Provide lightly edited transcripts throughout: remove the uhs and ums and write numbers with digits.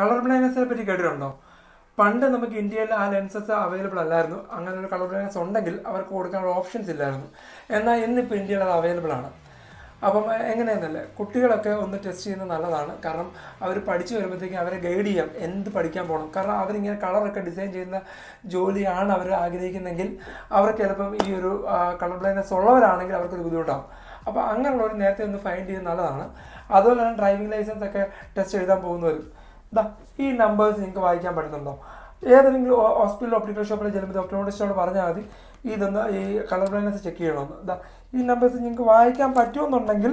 Colour ബ്ലൈൻഡ്നെസ്സിനെ പറ്റി കേട്ടിട്ടുണ്ടോ? പണ്ട് നമുക്ക് ഇന്ത്യയിൽ ആ ലെൻസസ് അവൈലബിൾ അല്ലായിരുന്നു. അങ്ങനെ ഒരു കളർ ബ്ലൈൻഡ്നെസ് ഉണ്ടെങ്കിൽ അവർക്ക് കൊടുക്കാനുള്ള ഓപ്ഷൻസ് ഇല്ലായിരുന്നു. എന്നാൽ ഇന്നിപ്പോൾ ഇന്ത്യയിൽ അത് അവൈലബിൾ ആണ്. അപ്പം എങ്ങനെയെന്നല്ലേ, കുട്ടികളൊക്കെ ഒന്ന് ടെസ്റ്റ് ചെയ്യുന്നത് നല്ലതാണ്. കാരണം അവർ പഠിച്ചു വരുമ്പോഴത്തേക്കും അവരെ ഗൈഡ് ചെയ്യാം എന്ത് പഠിക്കാൻ പോകണം. കാരണം അവരിങ്ങനെ കളറൊക്കെ ഡിസൈൻ ചെയ്യുന്ന ജോലിയാണ് അവർ ആഗ്രഹിക്കുന്നെങ്കിൽ അവർക്ക് ചിലപ്പം ഈ ഒരു കളർ ബ്ലൈൻഡ്നെസ് ഉള്ളവരാണെങ്കിൽ അവർക്കൊരു ബുദ്ധിമുട്ടാകും. അപ്പോൾ അങ്ങനെയുള്ളവർ നേരത്തെ ഒന്ന് ഫൈൻഡ് ചെയ്യുന്നത് നല്ലതാണ്. അതുപോലെ തന്നെ ഡ്രൈവിംഗ് ലൈസൻസ് ഒക്കെ ടെസ്റ്റ് എഴുതാൻ പോകുന്നവരും ഈ നമ്പേഴ്സ് നിങ്ങൾക്ക് വായിക്കാൻ പറ്റുന്നുണ്ടോ? ഏതെങ്കിലും ഹോസ്പിറ്റൽ ഒപ്റ്റിക്കൽ ഷോപ്പിൽ ചെല്ലുമ്പോൾ ഒപ്റ്റോമെട്രിസ്റ്റോട് പറഞ്ഞാൽ മതി ഇതൊന്ന് ഈ കളർ ബ്ലൈൻഡ്നെസ് ചെക്ക് ചെയ്യണമെന്ന്. ഈ നമ്പേഴ്സ് നിങ്ങൾക്ക് വായിക്കാൻ പറ്റുമെന്നുണ്ടെങ്കിൽ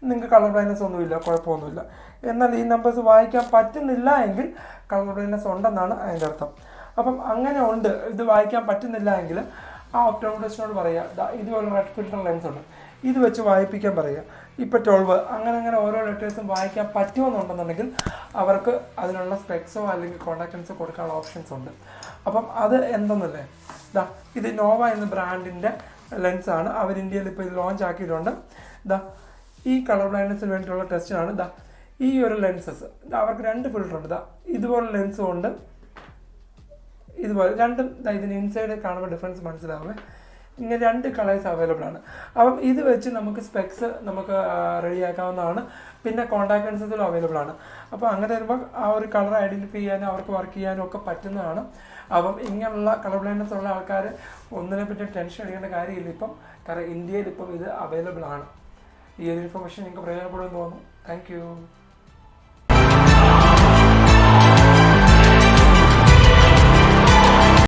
നിങ്ങൾക്ക് കളർ ബ്ലൈൻഡ്നെസ് ഒന്നുമില്ല, കുഴപ്പമൊന്നുമില്ല. എന്നാൽ ഈ നമ്പേഴ്സ് വായിക്കാൻ പറ്റുന്നില്ല എങ്കിൽ കളർ ബ്ലൈൻഡ്നെസ് ഉണ്ടെന്നാണ് അതിൻ്റെ അർത്ഥം. അപ്പം അങ്ങനെ ഉണ്ട്, ഇത് വായിക്കാൻ പറ്റുന്നില്ല എങ്കിൽ ആ ഒപ്റ്റോമെട്രിസ്റ്റിനോട് പറയുക ഇതുപോലെ റെഡ് ഫിൽറ്റർ ലെൻസ് ഉണ്ട്, ഇത് വെച്ച് വായിപ്പിക്കാൻ പറയുക. ഇപ്പോൾ 12 അങ്ങനെ ഓരോ ലെറ്റേഴ്സും വായിക്കാൻ പറ്റുമെന്നുണ്ടെന്നുണ്ടെങ്കിൽ അവർക്ക് അതിനുള്ള സ്പെക്സോ അല്ലെങ്കിൽ കോൺടാക്ട് ലെൻസോ കൊടുക്കാനുള്ള ഓപ്ഷൻസ് ഉണ്ട്. അപ്പം അത് എന്തെന്നല്ലേ, ഇത് നോവ എന്ന ബ്രാൻഡിൻ്റെ ലെൻസാണ്. അവർ ഇന്ത്യയിൽ ഇപ്പോൾ ഇത് ലോഞ്ച് ആക്കിയിട്ടുണ്ട്. ഈ കളർ ബ്ലൈൻഡ്നെസ്സിന് വേണ്ടിയിട്ടുള്ള ടെസ്റ്റിനാണ് ഈ ഒരു ലെൻസസ്. അവർക്ക് 2 ഫിൽറ്റർ ഉണ്ട്. ഇതുപോലെ ലെൻസും ഉണ്ട്, ഇതുപോലെ രണ്ടും. ഇതിന് ഇൻസൈഡ് കാണുമ്പോൾ ഡിഫറൻസ് മനസ്സിലാവുമേ. ഇങ്ങനെ 2 കളേഴ്സ് അവൈലബിൾ ആണ്. അപ്പം ഇത് വെച്ച് നമുക്ക് സ്പെക്സ് നമുക്ക് റെഡിയാക്കാവുന്നതാണ്. പിന്നെ കോൺടാക്ട് ലെൻസസിലും അവൈലബിൾ ആണ്. അപ്പോൾ അങ്ങനെ വരുമ്പോൾ ആ ഒരു കളർ ഐഡൻറ്റിഫൈ ചെയ്യാനും അവർക്ക് വർക്ക് ചെയ്യാനും ഒക്കെ പറ്റുന്നതാണ്. അപ്പം ഇങ്ങനെയുള്ള കളർ ബ്ലൈൻഡ്നെസ് ഉള്ള ആൾക്കാർ ഒന്നിനെ പറ്റി ടെൻഷൻ അടിക്കേണ്ട കാര്യമില്ല ഇപ്പം. കാരണം ഇന്ത്യയിൽ ഇപ്പം ഇത് അവൈലബിൾ ആണ്. ഈ ഒരു ഇൻഫർമേഷൻ നിങ്ങൾക്ക് പ്രയോജനപ്പെടുമെന്ന് തോന്നുന്നു. Thank you.